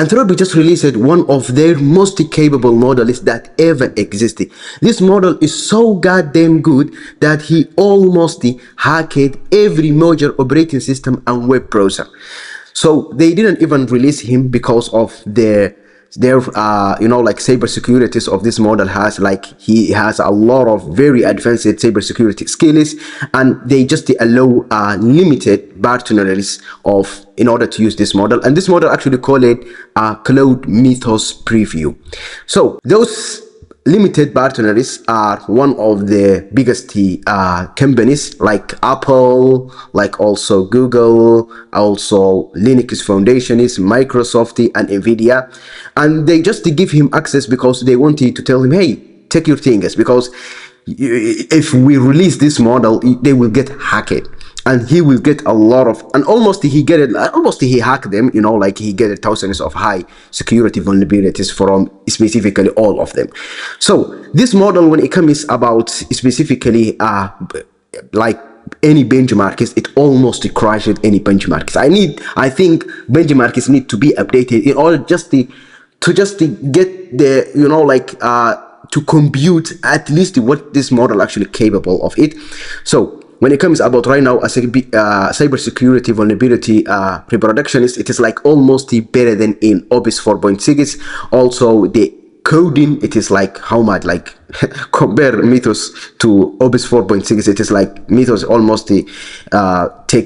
Anthropic just released one of their most capable models that ever existed. This model is so goddamn good that he almost hacked every major operating system and web browser. So they didn't even release him because of their cybersecurities of this model. He has a lot of very advanced cybersecurity skills, and they just allow limited partners in order to use this model, and this model actually call it Claude Mythos Preview. So those limited partners are one of the biggest companies like Apple, like also Google, also Linux Foundation, Microsoft and Nvidia, and they just give him access because they wanted to tell him, hey, take your things, because if we release this model, they will get hacked. And he will get a lot of, and almost he hacked them, he get thousands of high security vulnerabilities from specifically all of them. So this model, when it comes about specifically like any benchmarks, it almost crashed any benchmarks. I think benchmarks need to be updated in order just to get the to compute at least what this model actually capable of it. So when it comes about right now as a cybersecurity vulnerability reproductionist, it is like almost better than in Opus 4.6. Also the coding, it is like how much, like compare Mythos to Opus 4.6, it is like Mythos almost take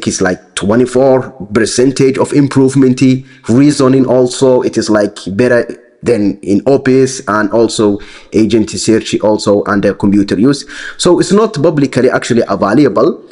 is like 24% of improvement. Reasoning also, it is like better than in Opus, and also agent search also under computer use. So it's not publicly actually available,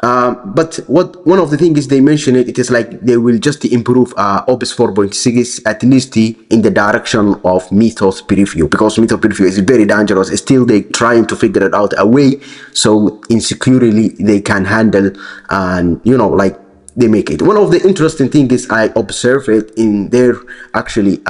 but one of the things they mention it is like they will just improve Opus 4.6 at least in the direction of Mythos Preview, because Mythos Preview is very dangerous. Still they trying to figure it out a way so insecurely they can handle, and they make it. One of the interesting things I observed in their actually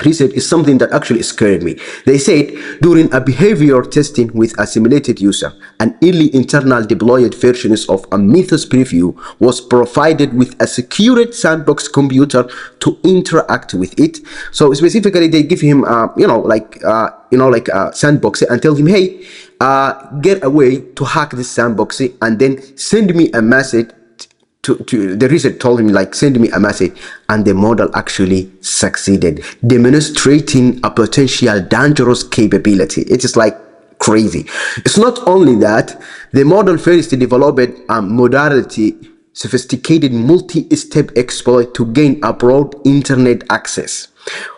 research is something that actually scared me. They said during a behavior testing with a simulated user, an early internal deployed versions of a Mythos Preview was provided with a secured sandbox computer to interact with it. So specifically, they give him, a sandbox and tell him, hey, get a way to hack this sandbox and then send me a message. The research told him like send me a message, and the model actually succeeded, demonstrating a potential dangerous capability. It is like crazy. It's not only that, the model first developed a modality sophisticated multi-step exploit to gain a broad internet access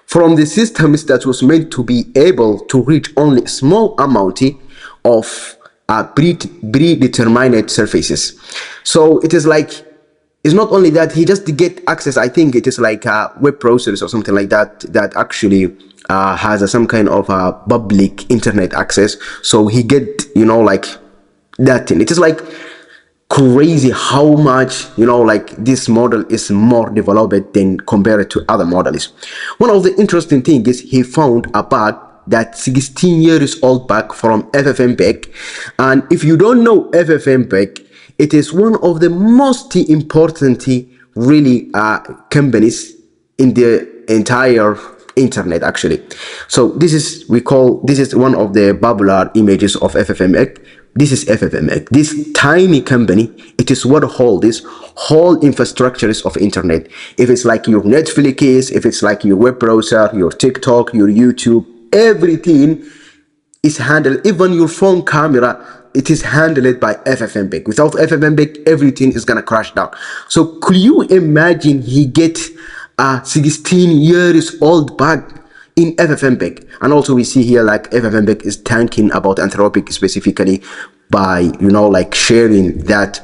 from the systems that was meant to be able to reach only a small amount of predetermined surfaces. So it is like, it's not only that he just get access. I think it is like web browsers or something like that that actually has some kind of public internet access. So he get that thing. It is like crazy how much this model is more developed than compared to other models. One of the interesting things is he found a bug that 16 years old bug from FFmpeg, and if you don't know FFmpeg, it is one of the most important really companies in the entire internet actually. So this is one of the popular images of FFmpeg. This is FFmpeg. This tiny company, it is what holds this whole infrastructures of internet. If it's like your Netflix, if it's like your web browser, your TikTok, your YouTube, everything is handled. Even your phone camera, it is handled by FFmpeg. Without FFmpeg, everything is gonna crash down. So could you imagine he get a 16 years old bug in FFmpeg? And also we see here like FFmpeg is thanking about Anthropic specifically by sharing that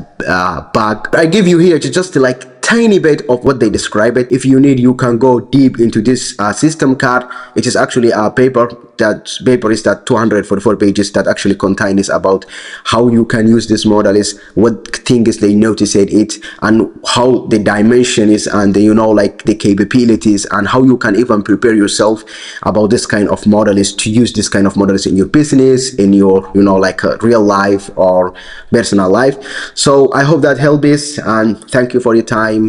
bug. I give you here just like tiny bit of what they describe it. If you need, you can go deep into this system card. It is actually a paper. That paper is that 244 pages that actually contains about how you can use this model, is what things they noticed it, and how the dimension is, and the capabilities, and how you can even prepare yourself about this kind of model is to use this kind of models in your business, in your real life or personal life. So I hope that helps, and thank you for your time.